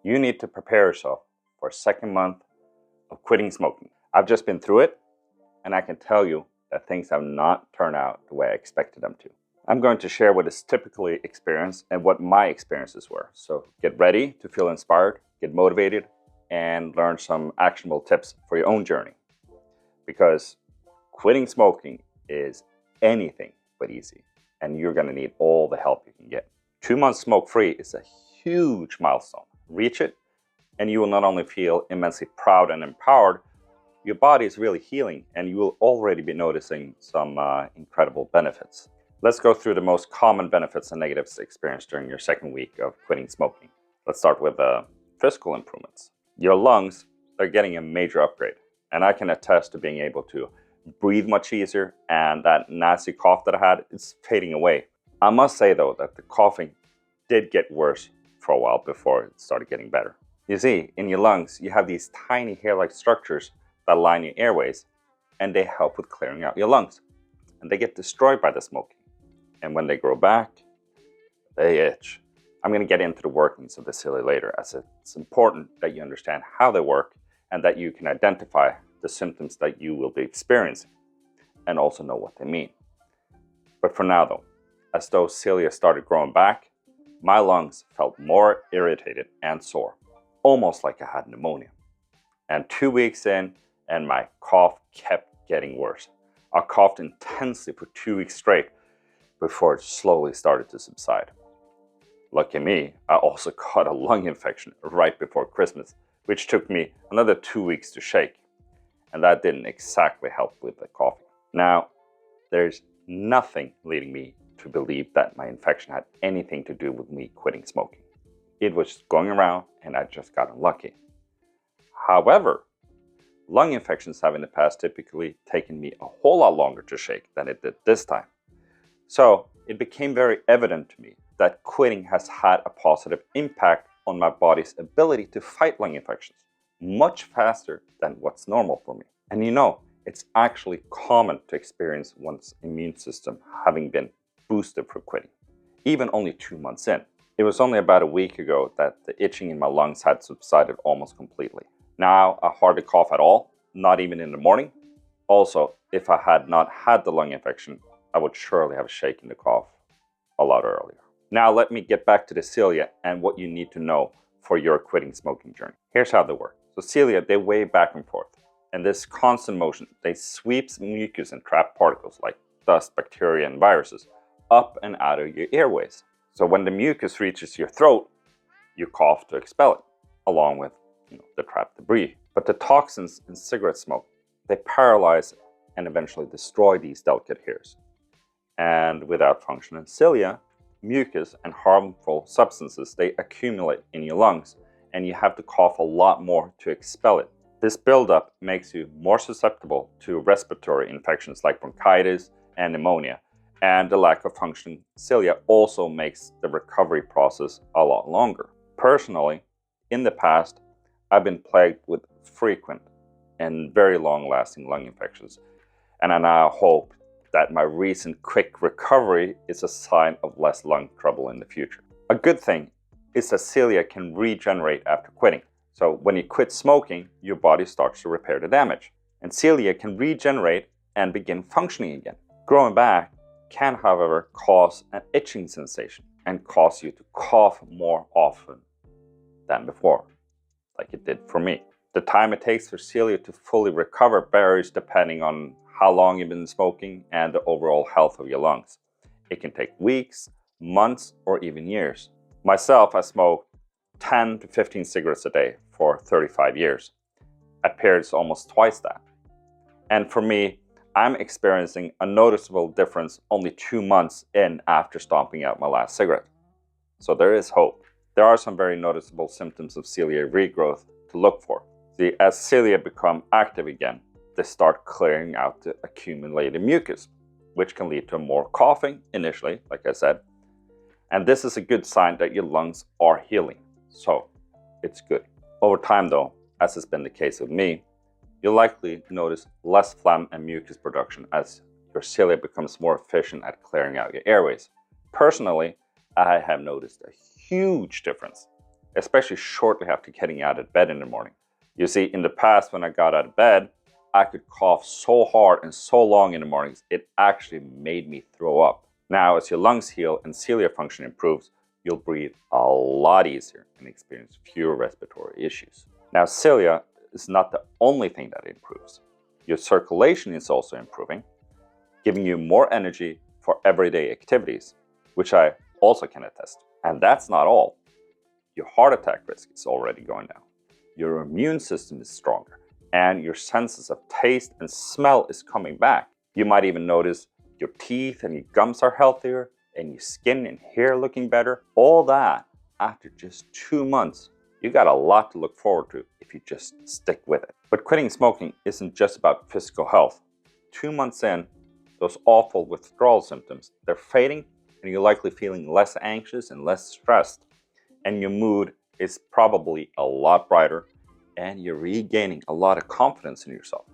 You need to prepare yourself for a second month of quitting smoking. I've just been through it, and I can tell you that things have not turned out the way I expected them to. I'm going to share what is typically experienced and what my experiences were. So get ready to feel inspired, get motivated, and learn some actionable tips for your own journey. Because quitting smoking is anything but easy, and you're going to need all the help you can get. 2 months smoke-free is a huge milestone. Reach it, and you will not only feel immensely proud and empowered, your body is really healing, and you will already be noticing some incredible benefits. Let's go through the most common benefits and negatives experienced during your second week of quitting smoking. Let's start with physical improvements. Your lungs are getting a major upgrade, and I can attest to being able to breathe much easier, and that nasty cough that I had is fading away. I must say though that the coughing did get worse for a while before it started getting better. You see, in your lungs you have these tiny hair-like structures that line your airways, and they help with clearing out your lungs. And they get destroyed by the smoking. And when they grow back, they itch. I'm going to get into the workings of the cilia later, as it's important that you understand how they work and that you can identify the symptoms that you will be experiencing and also know what they mean. But for now though, as those cilia started growing back, my lungs felt more irritated and sore, almost like I had pneumonia. And 2 weeks in, and my cough kept getting worse. I coughed intensely for 2 weeks straight before it slowly started to subside. Lucky me, I also caught a lung infection right before Christmas, which took me another 2 weeks to shake. And that didn't exactly help with the coughing. Now, there's nothing leading me to believe that my infection had anything to do with me quitting smoking. It was just going around and I just got unlucky. However, lung infections have in the past typically taken me a whole lot longer to shake than it did this time. So it became very evident to me that quitting has had a positive impact on my body's ability to fight lung infections much faster than what's normal for me. And you know, it's actually common to experience one's immune system having been boosted for quitting, even only 2 months in. It was only about a week ago that the itching in my lungs had subsided almost completely. Now I hardly cough at all, not even in the morning. Also, if I had not had the lung infection, I would surely have shaken the cough a lot earlier. Now let me get back to the cilia and what you need to know for your quitting smoking journey. Here's how they work. So cilia, they wave back and forth. And this constant motion, they sweeps mucus and trapped particles like dust, bacteria, and viruses up and out of your airways. So when the mucus reaches your throat, you cough to expel it, along with the trapped debris. But the toxins in cigarette smoke, they paralyze and eventually destroy these delicate hairs. And without functioning cilia, mucus and harmful substances, they accumulate in your lungs, and you have to cough a lot more to expel it. This buildup makes you more susceptible to respiratory infections like bronchitis and pneumonia, and the lack of functioning cilia also makes the recovery process a lot longer. Personally, in the past, I've been plagued with frequent and very long-lasting lung infections, and I now hope that my recent quick recovery is a sign of less lung trouble in the future. A good thing is that cilia can regenerate after quitting. So when you quit smoking, your body starts to repair the damage. And cilia can regenerate and begin functioning again. Growing back can, however, cause an itching sensation and cause you to cough more often than before, like it did for me. The time it takes for cilia to fully recover varies depending on how long you've been smoking and the overall health of your lungs. It can take weeks, months, or even years. Myself, I smoked 10 to 15 cigarettes a day for 35 years. At periods almost twice that. And for me, I'm experiencing a noticeable difference only 2 months in after stomping out my last cigarette. So there is hope. There are some very noticeable symptoms of cilia regrowth to look for. See, as cilia become active again, they start clearing out the accumulated mucus, which can lead to more coughing initially, like I said. And this is a good sign that your lungs are healing. So it's good. Over time though, as has been the case with me, you'll likely notice less phlegm and mucus production as your cilia becomes more efficient at clearing out your airways. Personally, I have noticed a huge difference, especially shortly after getting out of bed in the morning. You see, in the past when I got out of bed, I could cough so hard and so long in the mornings, it actually made me throw up. Now, as your lungs heal and cilia function improves, you'll breathe a lot easier and experience fewer respiratory issues. Now, cilia is not the only thing that improves. Your circulation is also improving, giving you more energy for everyday activities, which I also can attest. And that's not all. Your heart attack risk is already going down. Your immune system is stronger, and your senses of taste and smell is coming back. You might even notice your teeth and your gums are healthier, and your skin and hair looking better. All that after just 2 months. You got a lot to look forward to if you just stick with it. But quitting smoking isn't just about physical health. 2 months in, those awful withdrawal symptoms, they're fading, and you're likely feeling less anxious and less stressed. And your mood is probably a lot brighter, and you're regaining a lot of confidence in yourself.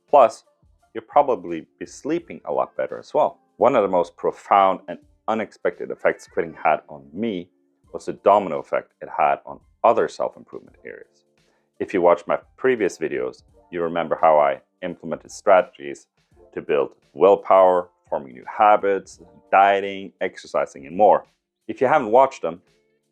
Plus, you'll probably be sleeping a lot better as well. One of the most profound and unexpected effects quitting had on me was the domino effect it had on other self-improvement areas. If you watch my previous videos, you remember how I implemented strategies to build willpower, forming new habits, dieting, exercising, and more. If you haven't watched them,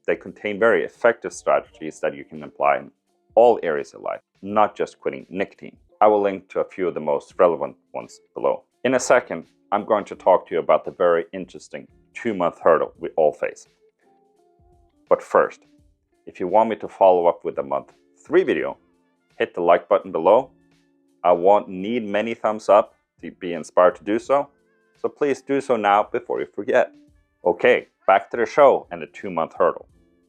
they contain very effective strategies that you can apply in all areas of life, not just quitting nicotine. I will link to a few of the most relevant ones below. In a second, I'm going to talk to you about the very interesting 2-month hurdle we all face. But first, if you want me to follow up with the month 3 video, hit the like button below. I won't need many thumbs up to be inspired to do so, so please do so now before you forget. Okay, back to the show and the 2-month hurdle.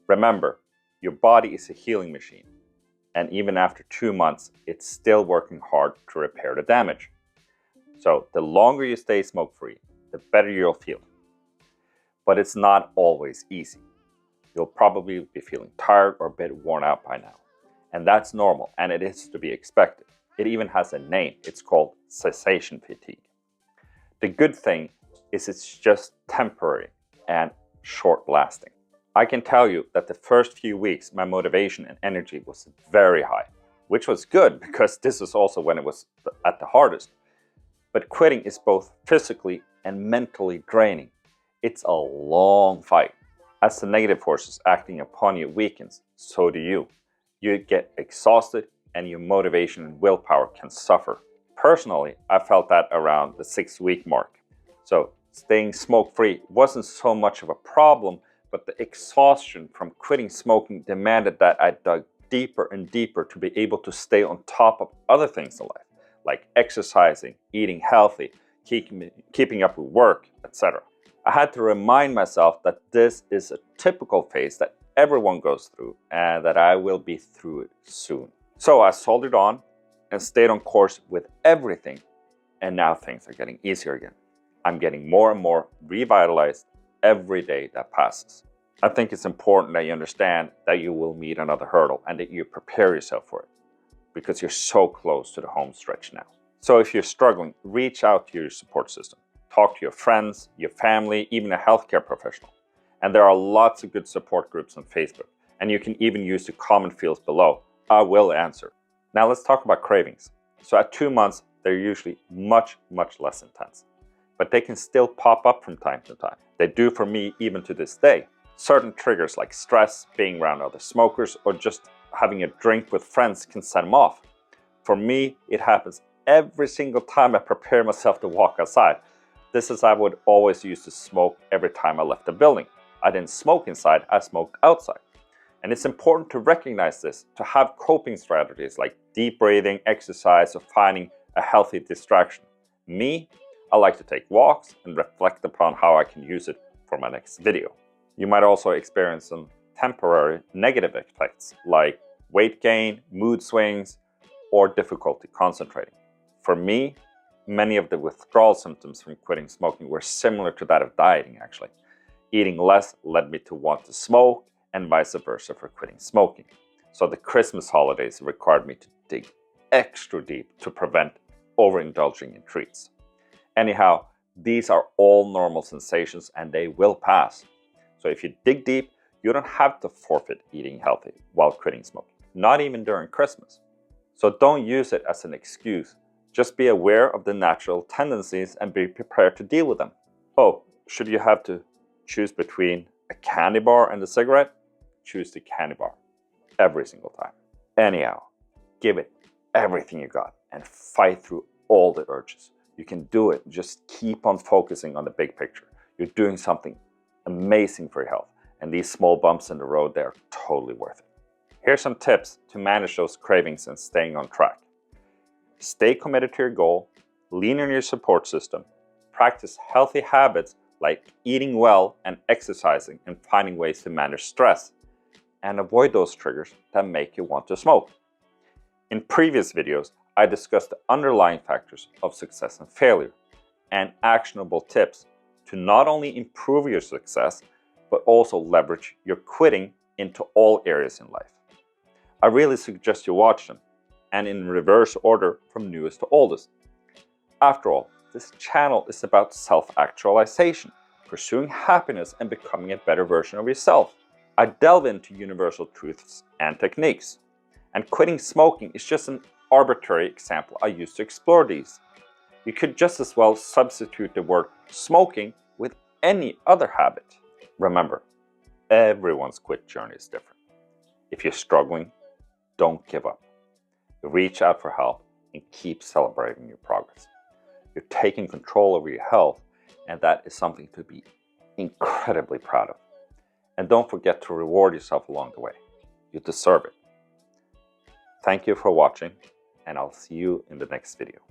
Remember, your body is a healing machine, and even after 2 months, it's still working hard to repair the damage. So the longer you stay smoke-free, the better you'll feel. But it's not always easy. You'll probably be feeling tired or a bit worn out by now. And that's normal, and it is to be expected. It even has a name. It's called cessation fatigue. The good thing is it's just temporary and short-lasting. I can tell you that the first few weeks, my motivation and energy was very high, which was good because this is also when it was at the hardest. But quitting is both physically and mentally draining. It's a long fight. As the negative forces acting upon you weakens, so do you. You get exhausted and your motivation and willpower can suffer. Personally, I felt that around the 6-week mark. So staying smoke-free wasn't so much of a problem, but the exhaustion from quitting smoking demanded that I dug deeper and deeper to be able to stay on top of other things in life, like exercising, eating healthy, keeping up with work, etc. I had to remind myself that this is a typical phase that everyone goes through and that I will be through it soon. So I soldiered on and stayed on course with everything, and now things are getting easier again. I'm getting more and more revitalized every day that passes. I think it's important that you understand that you will meet another hurdle and that you prepare yourself for it, because you're so close to the home stretch now. So if you're struggling, reach out to your support system. Talk to your friends, your family, even a healthcare professional. And there are lots of good support groups on Facebook, and you can even use the comment fields below. I will answer. Now let's talk about cravings. So at 2 months, they're usually much less intense, but they can still pop up from time to time. They do for me even to this day. Certain triggers like stress, being around other smokers, or just having a drink with friends can set them off. For me, it happens every single time I prepare myself to walk outside. This is I would always used to smoke every time I left the building. I didn't smoke inside, I smoked outside. And it's important to recognize this, to have coping strategies like deep breathing, exercise, or finding a healthy distraction. Me, I like to take walks and reflect upon how I can use it for my next video. You might also experience some temporary negative effects like weight gain, mood swings, or difficulty concentrating. For me, many of the withdrawal symptoms from quitting smoking were similar to that of dieting actually. Eating less led me to want to smoke, and vice versa for quitting smoking. So the Christmas holidays required me to dig extra deep to prevent overindulging in treats. Anyhow, these are all normal sensations and they will pass. So if you dig deep, You don't have to forfeit eating healthy while quitting smoking, not even during Christmas. So don't use it as an excuse. Just be aware of the natural tendencies and be prepared to deal with them. Oh, should you have to choose between a candy bar and a cigarette? Choose the candy bar every single time. Anyhow, give it everything you got and fight through all the urges. You can do it. Just keep on focusing on the big picture. You're doing something amazing for your health, and these small bumps in the road, they're totally worth it. Here's some tips to manage those cravings and staying on track. Stay committed to your goal, lean on your support system, practice healthy habits like eating well and exercising and finding ways to manage stress, and avoid those triggers that make you want to smoke. In previous videos, I discussed the underlying factors of success and failure and actionable tips to not only improve your success, but also leverage your quitting into all areas in life. I really suggest you watch them, and in reverse order from newest to oldest. After all, this channel is about self-actualization, pursuing happiness and becoming a better version of yourself. I delve into universal truths and techniques, and quitting smoking is just an arbitrary example I use to explore these. You could just as well substitute the word smoking with any other habit. Remember, everyone's quit journey is different. If you're struggling, don't give up. Reach out for help and keep celebrating your progress. You're taking control over your health, and that is something to be incredibly proud of. And don't forget to reward yourself along the way. You deserve it. Thank you for watching, and I'll see you in the next video.